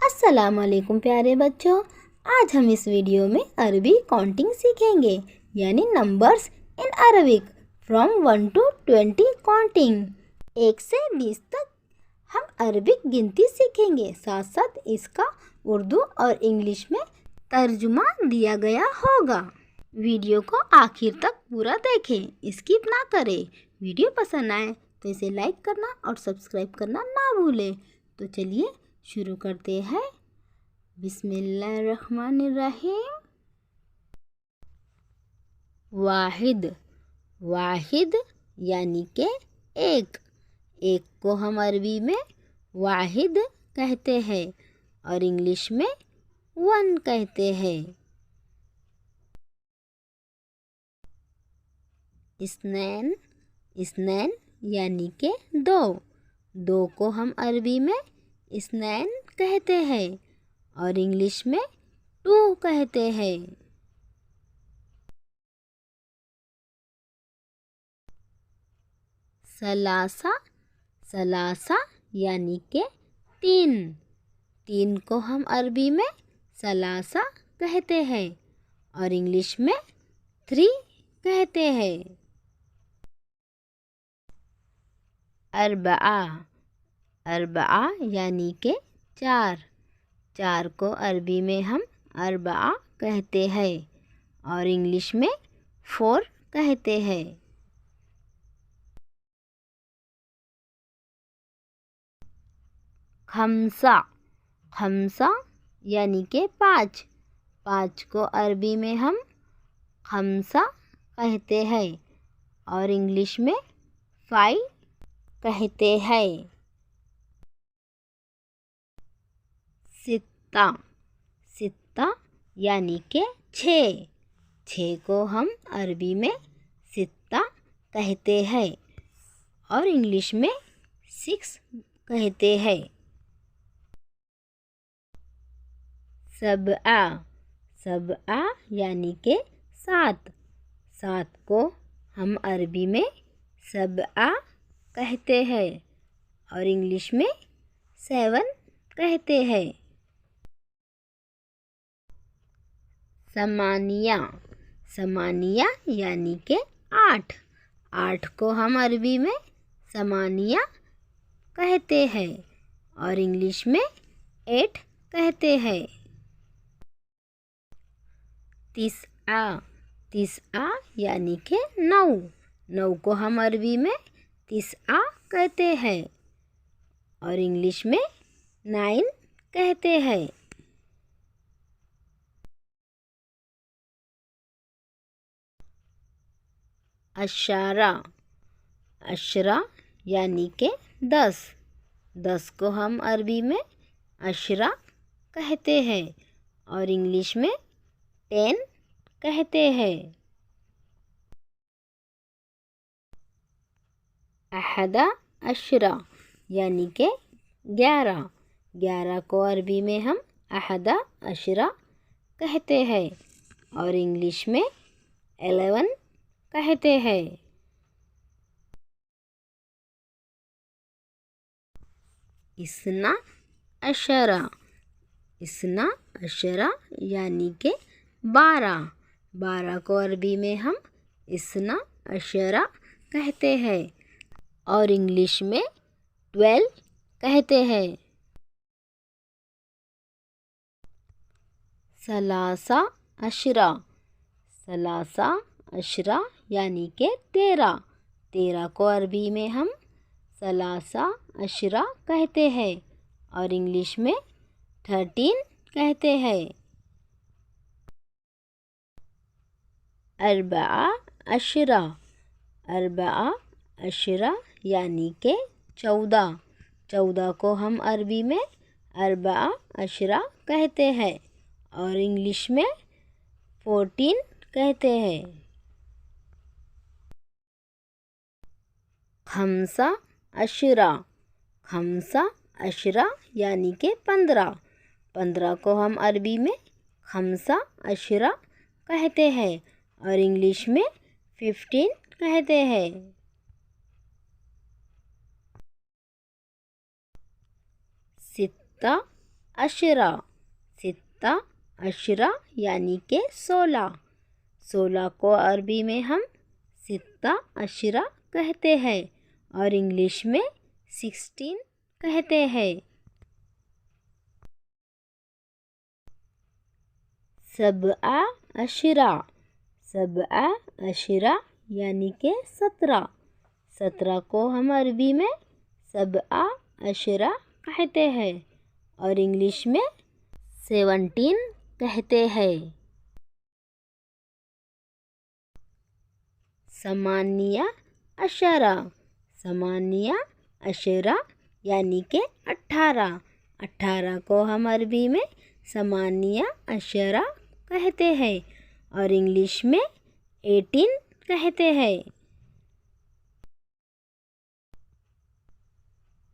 अस्सलाम वालेकुम प्यारे बच्चों। आज हम इस वीडियो में अरबी काउंटिंग सीखेंगे, यानी numbers in Arabic from 1 to 20 counting. 1 से 20 तक हम अरबिक गिनती सीखेंगे, साथ साथ इसका उर्दू और इंग्लिश में तर्जुमा दिया गया होगा। वीडियो को आखिर तक पूरा देखें, स्किप ना करें। वीडियो पसंद आए तो इसे लाइक करना और सब्सक्राइब करना ना भूलें। तो चलिए शुरू करते हैं। बिस्मिल्लाहिर्रहमानिर्रहीम। वाहिद, वाहिद यानी के एक। एक को हम अरबी में वाहिद कहते हैं और इंग्लिश में वन कहते हैं। इस्नैन, इस्नैन यानी के दो। दो को हम अरबी में इस्नैन कहते हैं और इंग्लिश में टू कहते हैं। सलासा, सलासा यानी के तीन। तीन को हम अरबी में सलासा कहते हैं और इंग्लिश में थ्री कहते हैं। अरबआ, अरबआ यानी के चार। चार को अरबी में हम अरबआ कहते हैं और इंग्लिश में फोर कहते हैं। खमसा, खमसा यानी के पाँच। पाँच को अरबी में हम खमसा कहते हैं और इंग्लिश में फाइव कहते हैं। सित्ता, सित्ता यानी के छः। छः को हम अरबी में सित्ता कहते हैं और इंग्लिश में सिक्स कहते हैं। सबआ, सबआ यानी के सात। सात को हम अरबी में सबआ कहते हैं और इंग्लिश में सेवन कहते हैं। समानिया, समानिया यानी के आठ। आठ को हम अरबी में समानिया कहते हैं और इंग्लिश में एट कहते हैं। तिसआ, तिसआ यानी के नौ। नौ को हम अरबी में तिसआ कहते हैं और इंग्लिश में नाइन कहते हैं। अशारा, अशरा यानी के 10। 10 को हम अरबी में अशरा कहते हैं और इंग्लिश में 10 कहते हैं। अहदा अशरा यानी के 11। 11 को अरबी में हम अहदा अशरा कहते हैं और इंग्लिश में 11 कहते हैं। इसना अशरा, इसना अशरा यानी के 12। 12 को अरबी में हम इसना अशरा कहते हैं और इंग्लिश में 12 कहते हैं। सलासा अशरा, सलासा अशरा यानी के 13। 13 को अरबी में हम सलासा अशरा कहते हैं और इंग्लिश में 13 कहते हैं। अरबआ अशरा, अरबआ अशरा यानी के 14। 14 को हम अरबी में अरबआ अशरा कहते हैं और इंग्लिश में 14 कहते हैं। खमसा अशरा, खमसा अशरा यानी के 15। 15 को हम अरबी में खमसा अशरा कहते हैं और इंग्लिश में 15 कहते हैं। सित्ता अशरा, सित्ता अशरा यानी के 16। 16 को अरबी में हम सित्ता अशरा कहते हैं और इंग्लिश में 16 कहते हैं। सबआ अशरा, सबआ अशरा यानी के 17। 17 को हम अरबी में सबआ अशरा कहते हैं और इंग्लिश में 17 कहते हैं। समानिया अशरा, समानिया अशरा यानी के 18। 18 को हम अरबी में समानिया अशरा कहते हैं और इंग्लिश में 18 कहते हैं।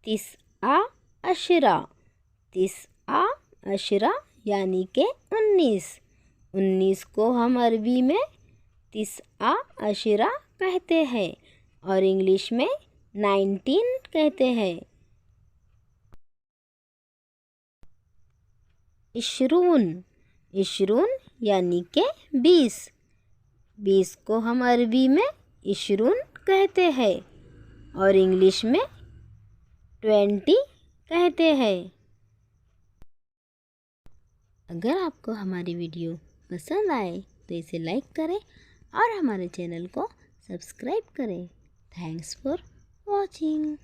तिस्आ अशरा, तिस्आ अशरा यानी के 19। 19 को हम अरबी में तिस्आ अशरा कहते हैं और इंग्लिश में 19 कहते हैं। इशरून, इशरून यानी के 20। 20 को हम अरबी में इशरून कहते हैं और इंग्लिश में 20 कहते हैं। अगर आपको हमारी वीडियो पसंद आए तो इसे लाइक करें और हमारे चैनल को सब्सक्राइब करें। Thanks for watching.